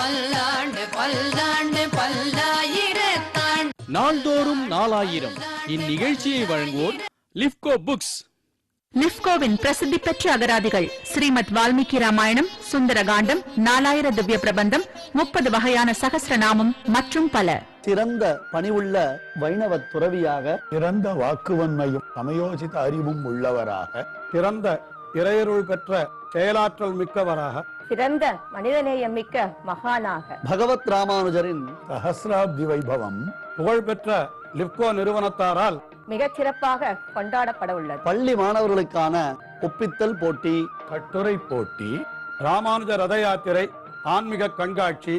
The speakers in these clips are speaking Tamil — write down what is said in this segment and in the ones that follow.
பல்லாண்டு பல்லாண்டு பல்லாயிரத்தாண்டு. நாள்தோறும் 4000. இந்நிகழ்ச்சியை வழங்குவோர் லிப்கோ புக்ஸ். லிப்கோவின் பிரசித்தி பெற்ற அகராதிகள் ஸ்ரீமத் வால்மீகி ராமாயணம், சுந்தரகாண்டம், 4000 திவ்ய பிரபந்தம், 30 வகையான சகஸ்ரநாமம் மற்றும் பல. சிறந்த பணிவுள்ள வைணவ துறவியாக, சிறந்த வாக்குவன்மையும் சமயோசித அறிவும் உள்ளவராக, சிறந்த இறையருள் பெற்ற செயலாற்றல் மிக்கவராக, சிறந்த மனிதநேயம் மிக்க மகானாக, பகவத் ராமானுஜரின் சஹசிராப்தி வைபவம் புகழ்பெற்ற லிப்கோ நிறுவனத்தாரால் மிகச் சிறப்பாக கொண்டாடப்பட உள்ளது. பள்ளி மாணவர்களுக்கான ஒப்பித்தல் போட்டி, கட்டுரை போட்டி, ராமானுஜ ரத யாத்திரை, ஆன்மீக கண்காட்சி,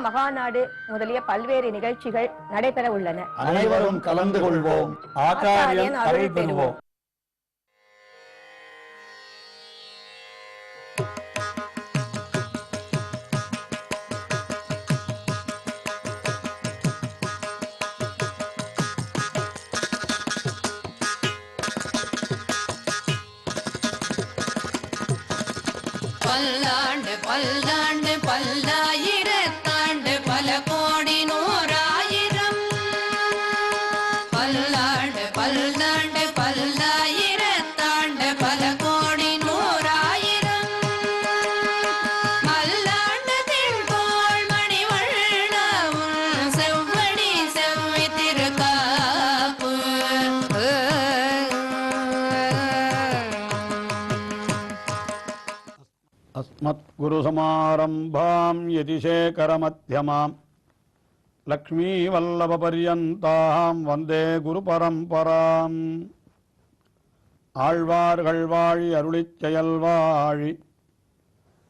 மகாநாடு முதலிய பல்வேறு நிகழ்ச்சிகள் நடைபெற உள்ளன. அனைவரும் கலந்து கொள்வோம், ஆச்சாரியன் அருள் பெறுவோம். பல்லாண்டு பல்லாண்டு பல்லாயிரத்தாண்டு பல கோடி நூறாயிரம். பல்லாண்டு பல்லாண்டு பல்லாயிரத்தாண்டு பல கோடி நூறாயிரம். மல்லாண்டு திண்போள் மணிவண்ணவும் செவ்வடி செவ்வி திருக்காப்பு. அஸ்மத் குரு சமாரம்பாம் யதிசேகர மத்தியமாம் லக்ஷ்மீ வல்லப பர்யந்தாம் வந்தே குரு பரம்பராம். ஆழ்வார்கள் வாழி அருளிச் செயல் வாழி,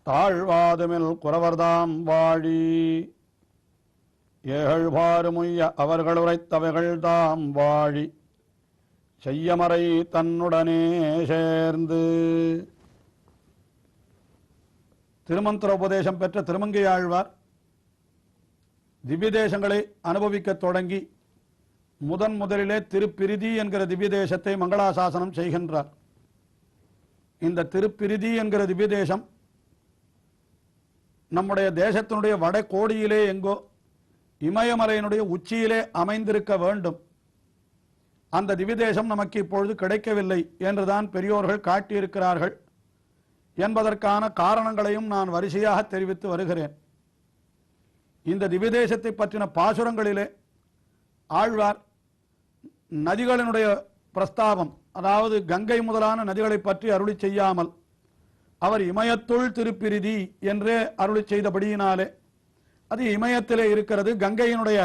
தாழ்வாதுமில் குறவர்தாம் வாழி. ஏகழ்வாறு முய்ய அவர்கள் உரைத்தவைகள் தாம் வாழி, செய்யமறை தன்னுடனே சேர்ந்து. திருமந்திர உபதேசம் பெற்ற திருமங்கை ஆழ்வார் திவ்ய தேசங்களை அனுபவிக்க தொடங்கி முதலிலே திருப்பிரிதி என்கிற திவ்ய தேசத்தை மங்களாசாசனம் செய்கின்றார். இந்த திருப்பிரிதி என்கிற திவ்ய தேசம் நம்முடைய தேசத்தினுடைய வட கோடியிலே எங்கோ இமயமலையினுடைய உச்சியிலே அமைந்திருக்க வேண்டும். அந்த திவ்ய தேசம் நமக்கு இப்பொழுது கிடைக்கவில்லை என்றுதான் பெரியோர்கள் காட்டியிருக்கிறார்கள் என்பதற்கான காரணங்களையும் நான் வரிசையாக தெரிவித்து வருகிறேன். இந்த திவ்யதேசத்தை பற்றின பாசுரங்களிலே ஆழ்வார் நதிகளினுடைய பிரஸ்தாபம், அதாவது கங்கை முதலான நதிகளை பற்றி அருளி செய்யாமல் அவர் இமயத்துள் திருப்பிரிதி என்றே அருளி செய்தபடியினாலே அது இமயத்திலே இருக்கிறது, கங்கையினுடைய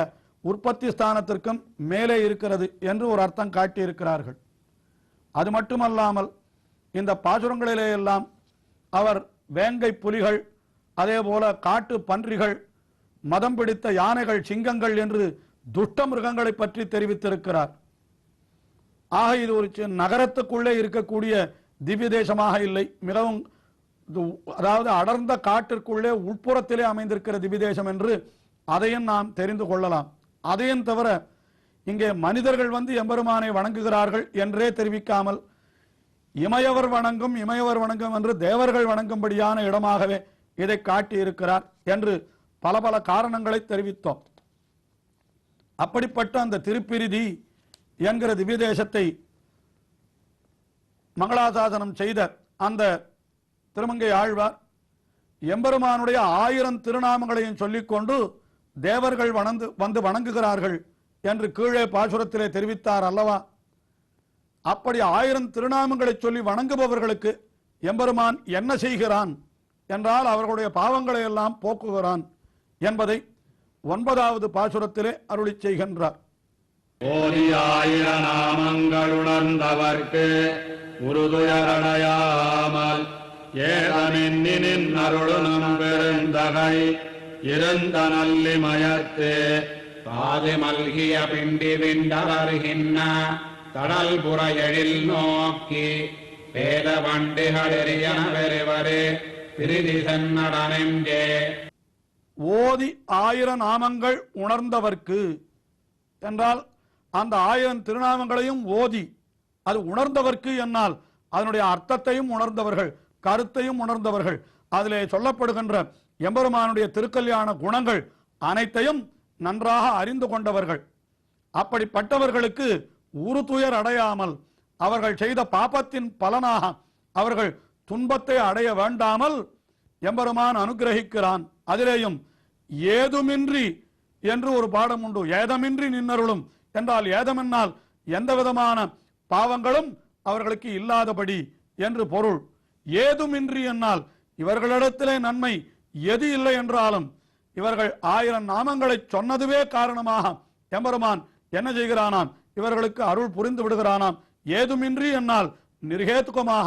உற்பத்தி ஸ்தானத்திற்கும் மேலே இருக்கிறது என்று ஒரு அர்த்தம் காட்டியிருக்கிறார்கள். அது மட்டுமல்லாமல் இந்த பாசுரங்களிலே எல்லாம் அவர் வேங்கை புலிகள், அதே போல காட்டு பன்றிகள், மதம் பிடித்த யானைகள், சிங்கங்கள் என்று துஷ்ட மிருகங்களை பற்றி தெரிவித்திருக்கிறார். ஆக இது ஒரு நகரத்துக்குள்ளே இருக்கக்கூடிய திவ்ய தேசமாக இல்லை, மிகவும் அதாவது அடர்ந்த காட்டிற்குள்ளே உட்புறத்திலே அமைந்திருக்கிற திவ்ய தேசம் என்று அதையும் நாம் தெரிந்து கொள்ளலாம். அதையும் தவிர இங்கே மனிதர்கள் வந்து எம்பெருமானை வணங்குகிறார்கள் என்றே தெரிவிக்காமல் இமயவர் வணங்கும் என்று தேவர்கள் வணங்கும்படியான இடமாகவே இதை காட்டியிருக்கிறார் என்று பல பல காரணங்களை தெரிவித்தோம். அப்படிப்பட்ட அந்த திருப்பிரிதி என்கிற திவ்ய தேசத்தை மங்களாசாசனம் செய்த அந்த திருமங்கை ஆழ்வார் எம்பெருமானுடைய 1000 திருநாமங்களையும் சொல்லிக்கொண்டு தேவர்கள் வந்து வணங்குகிறார்கள் என்று கீழே பாசுரத்திலே தெரிவித்தார் அல்லவா? அப்படி 1000 திருநாமங்களை சொல்லி வணங்குபவர்களுக்கு எம்பெருமான் என்ன செய்கிறான் என்றால் அவர்களுடைய பாவங்களை எல்லாம் போக்குகிறான் என்பதை 9வது பாசுரத்திலே அருளி செய்கின்றார். 1000 நாமங்களுணர்ந்தவர்க்கு உருதுயரடையாமல் ஏதமென்னின் அருளும் பெருந்தகை இருந்த நல்லிமயத்தே பாதி மல்கிய பிண்டி விண்டவர்கின்ன கடல் புற எழில் நோக்கி வேத வண்டிகளெறியன பெறுவரே பிரிதி சென்னடனென்றே. ஓதி 1000 நாமங்கள் உணர்ந்தவர்க்கு என்றால் அந்த 1000 திருநாமங்களையும் ஓதி அது உணர்ந்தவர்க்கு என்னால் அதனுடைய அர்த்தத்தையும் உணர்ந்தவர்கள், கருத்தையும் உணர்ந்தவர்கள், அதிலே சொல்லப்படுகின்ற எம்பெருமானுடைய திருக்கல்யாண குணங்கள் அனைத்தையும் நன்றாக அறிந்து கொண்டவர்கள். அப்படிப்பட்டவர்களுக்கு ஒரு துயர் அடையாமல், அவர்கள் செய்த பாபத்தின் பலனாக அவர்கள் துன்பத்தை அடைய வேண்டாமல் எம்பெருமான் அனுகிரகிக்கிறான். அதிலேயும் ஏதுமின்றி என்று ஒரு பாடம் உண்டு. ஏதமின்றி நின்னருளும் என்றால், ஏதமென்னால் எந்த விதமான பாவங்களும் அவர்களுக்கு இல்லாதபடி என்று பொருள். ஏதுமின்றி என்னால் இவர்களிடத்திலே நன்மை எது இல்லை என்றாலும் இவர்கள் 1000 நாமங்களை சொன்னதுவே காரணமாக எம்பெருமான் என்ன செய்கிறானாம், இவர்களுக்கு அருள் புரிந்து விடுகிறானாம். ஏதுமின்றி என்னால் நிர்ஹேதுகமாக,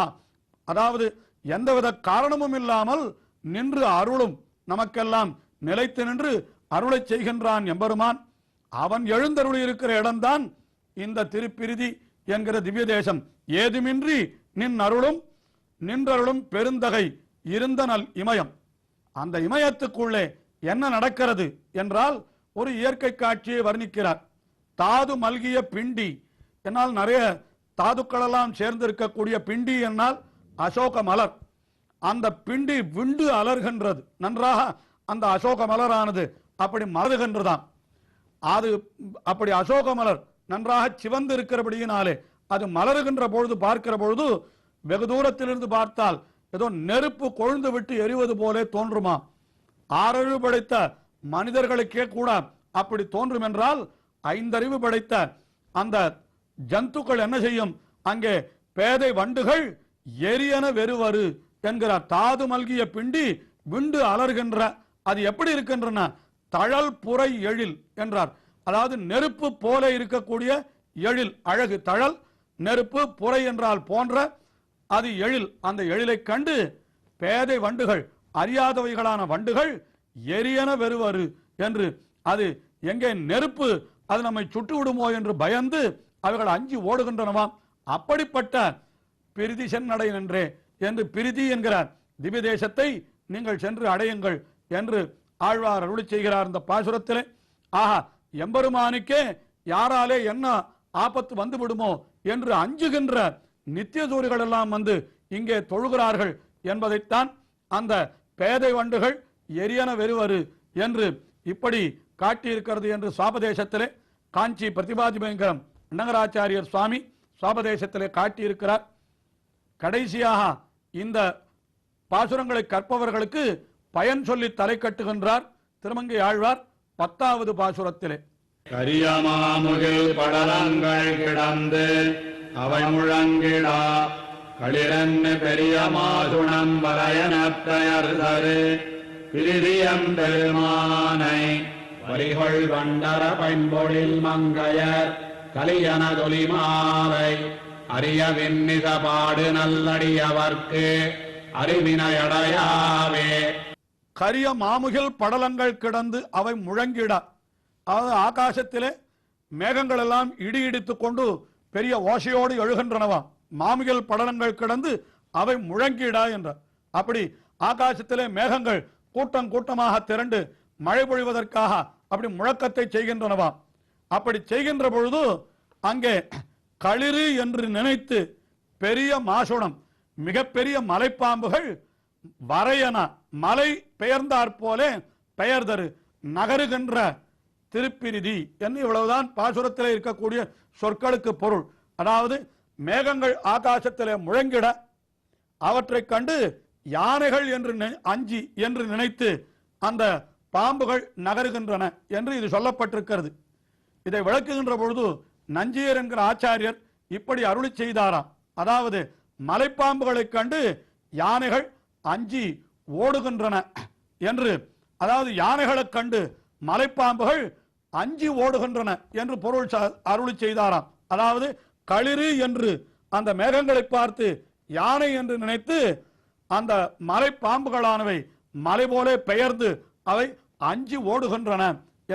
அதாவது எந்தவித காரணமும் இல்லாமல் நின்று அருளும், நமக்கெல்லாம் நிலைத்து நின்று அருளை செய்கின்றான் எம்பெருமான். அவன் எழுந்தருளி இருக்கிற இடம்தான் இந்த திருப்பிரிதி என்கிற திவ்ய தேசம். ஏதுமின்றி நின் அருளும் நின்றருளும் பெருந்தகை இருந்த நல் இமயம். அந்த இமயத்துக்குள்ளே என்ன நடக்கிறது என்றால் ஒரு இயற்கை காட்சியை வர்ணிக்கிறார். தாது மல்கிய பிண்டி என்னால் நிறைய தாதுக்கள் எல்லாம் சேர்ந்திருக்கக்கூடிய பிண்டி என்னால் அசோக மலர். அந்த பிண்டி விண்டு அலர்கின்றது. நன்றாக அந்த அசோக மலரானது அப்படி மலர்கின்றதாம். அது அப்படி அசோக மலர் நன்றாக சிவந்து இருக்கிறபடியினாலே அது மலருகின்ற பொழுது பார்க்கிற பொழுது வெகு தூரத்திலிருந்து பார்த்தால் ஏதோ நெருப்பு கொழுந்து விட்டு எரிவது போலே தோன்றுமா. 6 அறிவு படைத்த மனிதர்களுக்கே கூட அப்படி தோன்றும் என்றால் 5 அறிவு படைத்த அந்த ஜந்துக்கள் என்ன செய்யும்? அங்கே பேதை வண்டுகள் எரியன வெறுவரு என்கிறார். தாது மல்கிய பிண்டி விண்டு அலர்கின்ற, அது எப்படி இருக்கின்றன? தழல் புரை எழில் என்றார். அதாவது நெருப்பு போல இருக்கக்கூடிய எழில், அழகு. தழல் நெருப்பு, புரை என்றால் போன்ற, அது எழில். அந்த எழிலை கண்டு பேதை வண்டுகள், அறியாதவைகளான வண்டுகள் எரியன வெறுவரு என்று, அது எங்கே நெருப்பு அது நம்மை சுட்டு விடுமோ என்று பயந்து அவைகள் அஞ்சி ஓடுகின்றனவாம். அப்படிப்பட்ட பிரிதி சென்னடை நின்றே என்று பிரிதி என்கிறார். திவ்ய தேசத்தை நீங்கள் சென்று அடையுங்கள் என்று ஆழ்வார் அருளி செய்கிறார் இந்த பாசுரத்திலே. ஆஹா, எம்பெருமானுக்கே யாராலே என்ன ஆபத்து வந்து விடுமோ என்று அஞ்சுகின்ற நித்திய சூரிகள் எல்லாம் வந்து இங்கே தொழுகிறார்கள் என்பதைத்தான் அந்த பேதை வண்டுகள் எரியன வெறுவரு என்று இப்படி காட்டியிருக்கிறது என்று சுவாபதேசத்திலே காஞ்சி பிரதிபாதி பயங்கரம் அண்ணங்கராச்சாரியர் சுவாமி சுவாபதேசத்திலே காட்டியிருக்கிறார். கடைசியாக இந்த பாசுரங்களை கற்பவர்களுக்கு பயன் சொல்லி தலை கட்டுகின்றார் திருமங்கை ஆழ்வார் 10வது பாசுரத்திலே. கரியமாமுகில் படலங்கள் கிடந்து அவை முழங்கிடா களிரன்னு பெரிய மாசுணம் வரையனப் பெயர்தரு பிரிதியம் பெருமானை வரிகொள் வண்டர பைம்பொழில் மங்கையர் கலியனதொலிமாலை அரிய விண்ணித பாடு நல்லடியவர்க்கு அறிவினையடையாவே. கரிய மாமுகில் படலங்கள் கிடந்து அவை முழங்கிட, அதாவது ஆகாசத்திலே மேகங்கள் எல்லாம் இடி இடித்துக் கொண்டு பெரிய ஓசையோடு எழுகின்றனவாம். மாமுகில் படலங்கள் கிடந்து அவை முழங்கிடா என்றார். அப்படி ஆகாசத்திலே மேகங்கள் கூட்டம் கூட்டமாக திரண்டு மழை பொழிவதற்காக அப்படி முழக்கத்தை செய்கின்றனவாம். அப்படி செய்கின்ற பொழுது அங்கே களிறு என்று நினைத்து பெரிய மாசுணம், மிகப்பெரிய மலைப்பாம்புகள் வரையன மலை பெயர்ந்தாற் போல பெயர்தரு நகருகின்ற திருப்பிரிதி என்று இவ்வளவுதான் பாசுரத்திலே இருக்கக்கூடிய சொற்களுக்கு பொருள். அதாவது மேகங்கள் ஆகாசத்திலே முழங்கிட அவற்றை கண்டு யானைகள் என்று அஞ்சி என்று நினைத்து அந்த பாம்புகள் நகருகின்றன என்று இது சொல்லப்பட்டிருக்கிறது. இதை விளக்குகின்ற பொழுது நஞ்சியர் என்கிற ஆச்சாரியர் இப்படி அருளி செய்தாராம். அதாவது மலைப்பாம்புகளை கண்டு யானைகள் அஞ்சி ஓடுகின்றன என்று, அதாவது யானைகளை கண்டு மலைப்பாம்புகள் அஞ்சி ஓடுகின்றன என்று பொருள் அருளி செய்தாராம். அதாவது களிறு என்று அந்த மேகங்களை பார்த்து யானை என்று நினைத்து அந்த மலைப்பாம்புகளானவை மலை போல பெயர்ந்து அவை அஞ்சி ஓடுகின்றன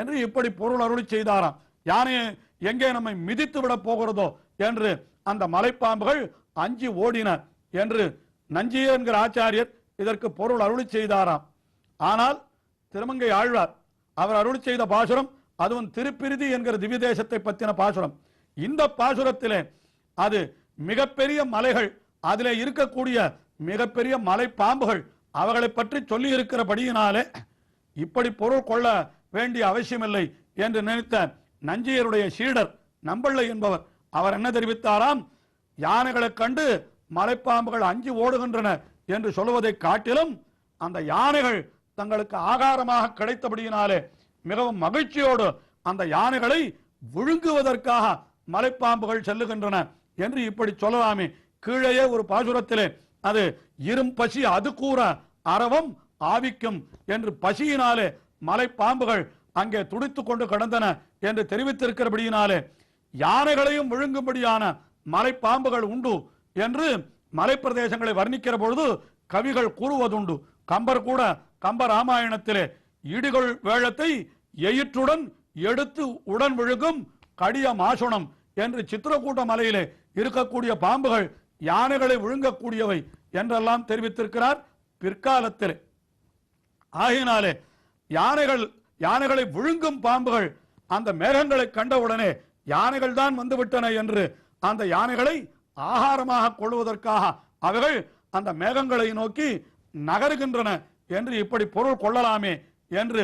என்று இப்படி பொருள் அருளி செய்தாராம். யானையை எங்கே நம்மை மிதித்து விட போகிறதோ என்று அந்த மலைப்பாம்புகள் அஞ்சி ஓடின என்று நஞ்சிய என்கிற ஆச்சாரியர் இதற்கு பொருள் அருளி செய்தாராம். ஆனால் திருமங்கை ஆழ்வார் அவர் அருளி செய்த பாசுரம் அதுவும் திருப்பிரிதி என்கிற திவ்ய தேசத்தை பற்றின பாசுரம். இந்த பாசுரத்திலே அது மிகப்பெரிய மலைகள், அதிலே இருக்கக்கூடிய மிகப்பெரிய மலை பாம்புகள் அவர்களை பற்றி சொல்லி இருக்கிறபடியினாலே இப்படி பொருள் கொள்ள வேண்டிய அவசியமில்லை என்று நினைத்த நஞ்சியருடைய சீடர் நம்பள்ளை என்பவர் அவர் என்ன தெரிவித்தாராம், யானைகளை கண்டு மலைப்பாம்புகள் அஞ்சி ஓடுகின்றன என்று சொல்வதை காட்டிலும் அந்த யானைகள் தங்களுக்கு ஆகாரமாக கிடைத்தபடியினாலே மிகவும் மகிழ்ச்சியோடு அந்த யானைகளை விழுங்குவதற்காக மலைப்பாம்புகள் செல்லுகின்றன என்று இப்படி சொல்லலாமே. கீழே ஒரு பாசுரத்திலே அது இரும் பசி அது கூற அரவம் ஆவிக்கும் என்று பசியினாலே மலைப்பாம்புகள் அங்கே துடித்துக் கொண்டு கிடந்தன என்று தெரிவித்திருக்கிறபடியினாலே யானைகளையும் விழுங்கும்படியான மலைப்பாம்புகள் உண்டு என்று மலை பிரதேசங்களை வர்ணிக்கிற பொழுது கவிகள் கூறுவதுண்டு. கம்பர் கூட கம்ப ராமாயணத்திலே இடிகள் வேழத்தை எயிற்றுடன் எடுத்து உடன் விழுங்கும் கடிய மாசுணம் என்று சித்திரக்கூட்ட மலையிலே இருக்கக்கூடிய பாம்புகள் யானைகளை விழுங்கக்கூடியவை என்றெல்லாம் தெரிவித்திருக்கிறார் பிற்காலத்திலே. ஆகினாலே யானைகளை விழுங்கும் பாம்புகள் அந்த மேகங்களை கண்டவுடனே யானைகள் தான் வந்துவிட்டன என்று அந்த யானைகளை ஆகாரமாக கொள்வதற்காக அவைகள் அந்த மேகங்களை நோக்கி நகருகின்றன என்று இப்படி பொருள் கொள்ளலாமே என்று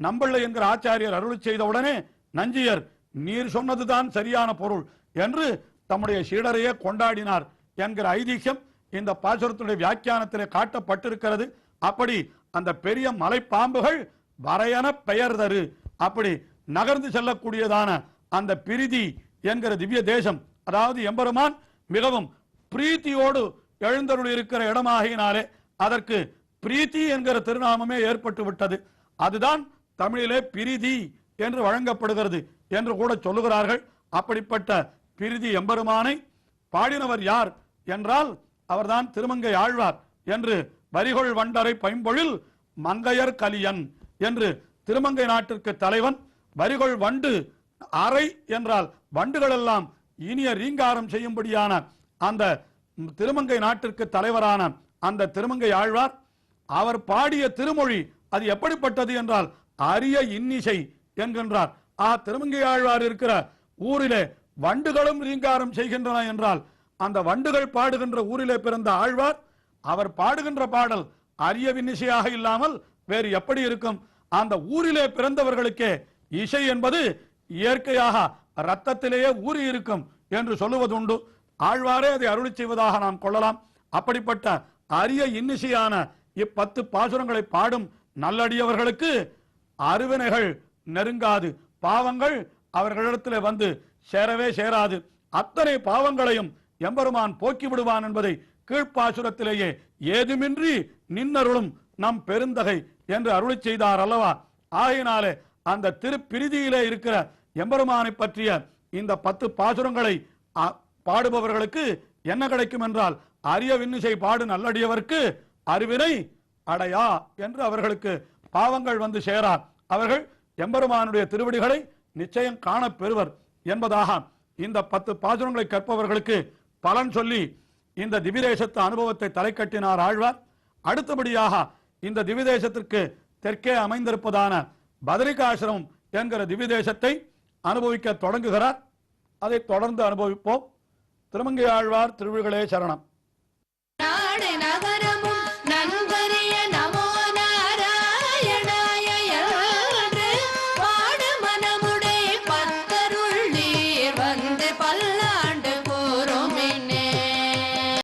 நம்பள்ளை என்கிற ஆச்சாரியர் அருளி செய்தவுடனே நஞ்சியர் நீர் சொன்னதுதான் சரியான பொருள் என்று தம்முடைய சீடரையே கொண்டாடினார் என்கிற ஐதீகம் இந்த பாசுரத்தினுடைய வியாக்கியானத்திலே காட்டப்பட்டிருக்கிறது. அப்படி அந்த பெரிய மலை பாம்புகள் வரையன பெயர் தரு அப்படி நகர்ந்து செல்லக்கூடியதான அந்த பிரிதி என்கிற திவ்ய தேசம், அதாவது எம்பெருமான் மிகவும் பிரீத்தியோடு எழுந்தருள் இருக்கிற இடமாகினாலே அதற்கு பிரீத்தி என்கிற திருநாமமே ஏற்பட்டு விட்டது. அதுதான் தமிழிலே பிரிதி என்று வழங்கப்படுகிறது என்று கூட சொல்லுகிறார்கள். அப்படிப்பட்ட பிரிதி எம்பெருமானை பாடினவர் யார் என்றால் அவர்தான் திருமங்கை ஆழ்வார் என்று வரிகொள் வண்டரை பைம்பொழில் மங்கையர் கலியன் என்று திருமங்கை நாட்டிற்கு தலைவன். வரிகொள் வண்டு அறை என்றால் வண்டுகள் எல்லாம் இனிய ரீங்காரம் செய்யும்படியான அந்த திருமங்கை நாட்டிற்கு தலைவரான அந்த திருமங்கை ஆழ்வார் அவர் பாடிய திருமொழி அது எப்படிப்பட்டது என்றால் அரிய இன்னிசை என்கின்றார். திருமங்கை ஆழ்வார் இருக்கிற ஊரிலே வண்டுகளும் ரீங்காரம் செய்கின்றன என்றால் அந்த வண்டுகள் பாடுகின்ற ஊரிலே பிறந்த ஆழ்வார் அவர் பாடுகின்ற பாடல் அரிய இன்னிசையாக இல்லாமல் வேறு எப்படி இருக்கும்? அந்த ஊரிலே பிறந்தவர்களுக்கே இசை என்பது இயற்கையாக ரத்தத்திலேயே ஊறி இருக்கும் என்று சொல்லுவதுண்டு. ஆழ்வாரே அதை அருளி செய்வதாக நாம் கொள்ளலாம். அப்படிப்பட்ட அரிய இன்னிசையான இ10 பாசுரங்களை பாடும் நல்லடியவர்களுக்கு அருவினைகள் நெருங்காது, பாவங்கள் அவர்களிடத்திலே வந்து சேரவே சேராது. அத்தனை பாவங்களையும் எம்பெருமான் போக்கி விடுவான் என்பதை கீழ்ப்பாசுரத்திலேயே ஏதுமின்றி நின்னருளும் நம் பெருந்தகை என்று அருளி செய்தார் அல்லவா. ஆகினாலே அந்த திருப்பிரிதியிலே இருக்கிற எம்பெருமானை பற்றிய இந்த 10 பாசுரங்களை பாடுபவர்களுக்கு என்ன கிடைக்கும் என்றால் அரிய விண்ணிசை பாடு நல்லடியவர்க்கு அறிவினை அடையா என்று அவர்களுக்கு பாவங்கள் வந்து சேரா. அவர்கள் எம்பெருமானுடைய திருவடிகளை நிச்சயம் காண பெறுவர் என்பதாக இந்த 10 பாசுரங்களை கற்பவர்களுக்கு பலன் சொல்லி இந்த திவிதேசத்து அனுபவத்தை தலை கட்டினார் ஆழ்வார். அடுத்தபடியாக இந்த திவிதேசத்திற்கு தெற்கே அமைந்திருப்பதான பதரிகாசிரமம் என்கிற திவிதேசத்தை அனுபவிக்க தொடங்குகிறார். அதை தொடர்ந்து அனுபவிப்போம். திருமங்கை ஆழ்வார் திருவிழிகளே சரணம்.